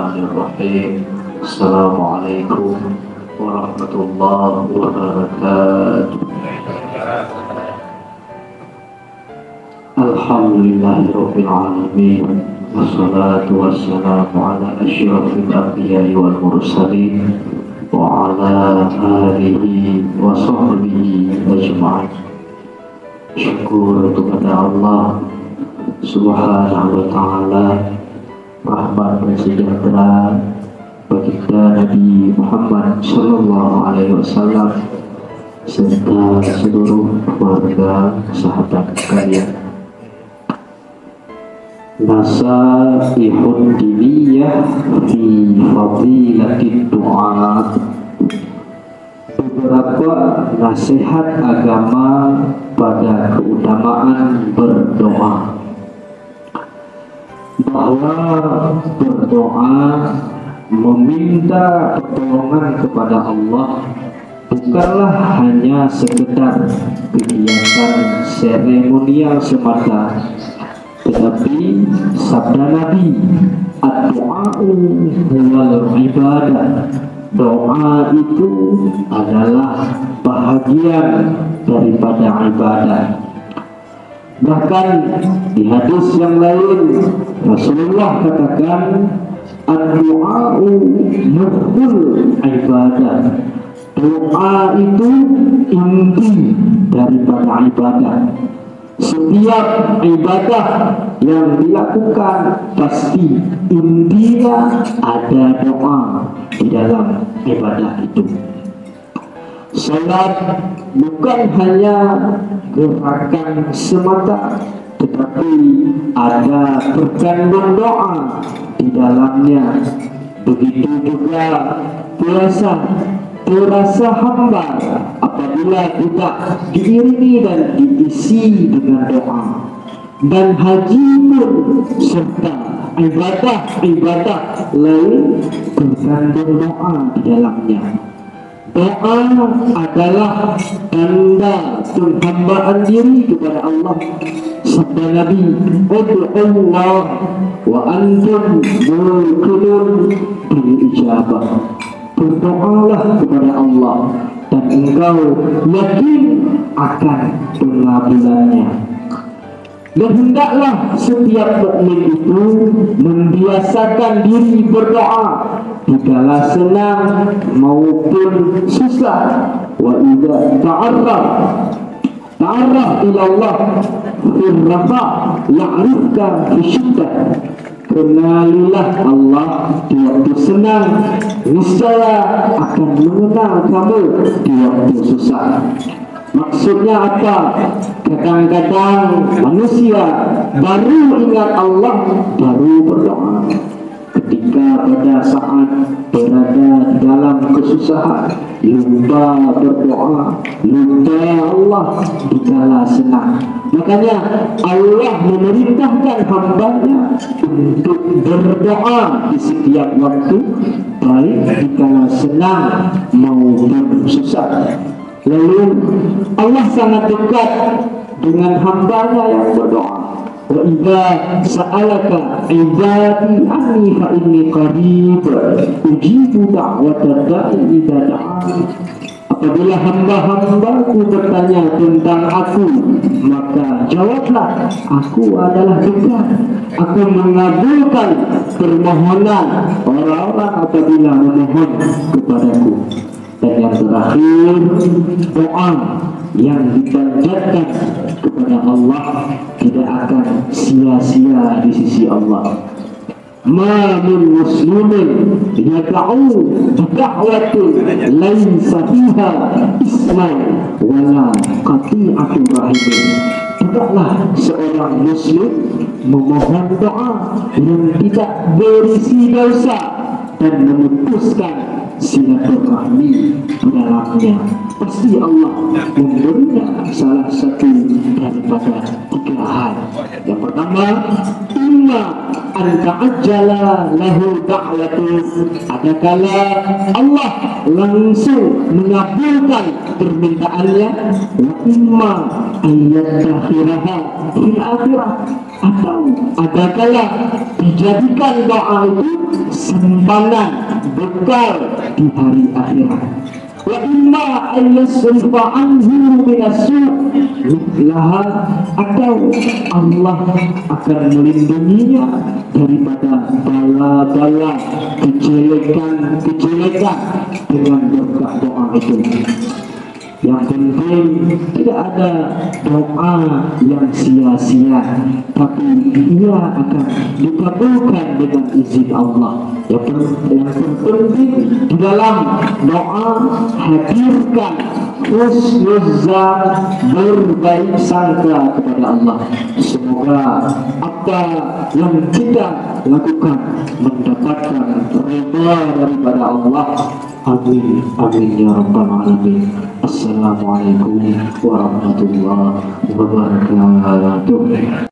Bismillahirrahmanirrahim. Assalamualaikum warahmatullahi wabarakatuh. Alhamdulillahirabbil alamin. Wassalatu wassalamu ala asyrafil anbiya'i wal mursalin wa ala alihi wa sahbihi ajma'in. Syukur kepada Allah Subhanahu wa ta'ala, rahmat dan sejahtera bagi Nabi Muhammad sallallahu alaihi wasallam serta seluruh keluarga sahabat kalian. Nasaihun diniyah fi fadilatid du'a. Beberapa nasihat agama pada keutamaan berdoa, bahwa berdoa meminta pertolongan kepada Allah bukanlah hanya sekedar kegiatan seremonial semata, tetapi sabda Nabi, ad-du'a'u huwal ibadah. Doa itu adalah bahagian daripada ibadah. Bahkan di hadis yang lain Rasulullah katakan, ad-du'a'u mukhul ibadah. Doa itu inti daripada ibadah. Setiap ibadah yang dilakukan pasti intinya ada doa di dalam ibadah itu. Salat bukan hanya gerakan semata, tetapi ada terkandung doa di dalamnya. Begitu juga puasa, terasa hamba apabila tidak diiringi dan diisi dengan doa. Dan haji pun serta ibadah lain terkandung doa di dalamnya. Doa adalah tanda penghambaan diri kepada Allah. Sabda Nabi, ud'ullah wa antum muqinun bil ijabah. Berdoalah kepada Allah dan engkau yakin akan pengabulannya. Dan hendaklah setiap mukmin itu membiasakan diri berdoa dikala senang maupun susah. Wa idza ta'arraf ila Allah fil rafa ya'rifka fi syiddah. Kenalilah Allah di waktu senang, niscaya akan mengenal kamu di waktu susah. Maksudnya apa? Kadang-kadang manusia baru ingat Allah, baru berdoa. Ketika pada saat berada dalam kesusahan, lupa berdoa, lupa Allah di kala senang. Makanya Allah memerintahkan hambanya untuk berdoa di setiap waktu, baik di kala senang maupun susah. Lalu Allah sangat dekat dengan hambanya yang berdoa. Wa idza sa'alaka ibadi anni fa inni qarib ujibu da'watad da'i idza da'an. Apabila hamba-hambaku bertanya tentang aku, maka jawablah, aku adalah dekat. Aku mengabulkan permohonan orang-orang apabila memohon kepadaku. Dan yang terakhir, doa yang dipanjatkan kepada Allah tidak akan sia-sia di sisi Allah. Ma min muslimin yad'u da'watun laisa fiha isman wala qati'atu rahim. Tidaklah seorang muslim memohon doa yang tidak berisi dosa dan memutuskan silaturahmi di dalamnya. Pasti Allah memberinya salah satu daripada tiga hal. Yang pertama, imma an ta'ajjala lahu da'watu, ada kala Allah langsung mengabulkan permintaannya, wa imma ayyattakhiraha fil akhirah, atau ada kala dijadikan doa itu simpanan bekal di hari akhirat. Wa imma ayyasrifa anhu minasu mithlaha, atau Allah akan melindunginya daripada bala-bala kejelekan dengan berkat doa itu. Yang penting tidak ada doa yang sia-sia, tapi ia akan dikabulkan dengan izin Allah. Yang terpenting di dalam doa, hadirkan husnuzan, berbaik sangka kepada Allah. Semoga apa yang kita lakukan mendapatkan redha daripada Allah. Amin, amin ya rabbal alamin. Assalamualaikum warahmatullahi wabarakatuh.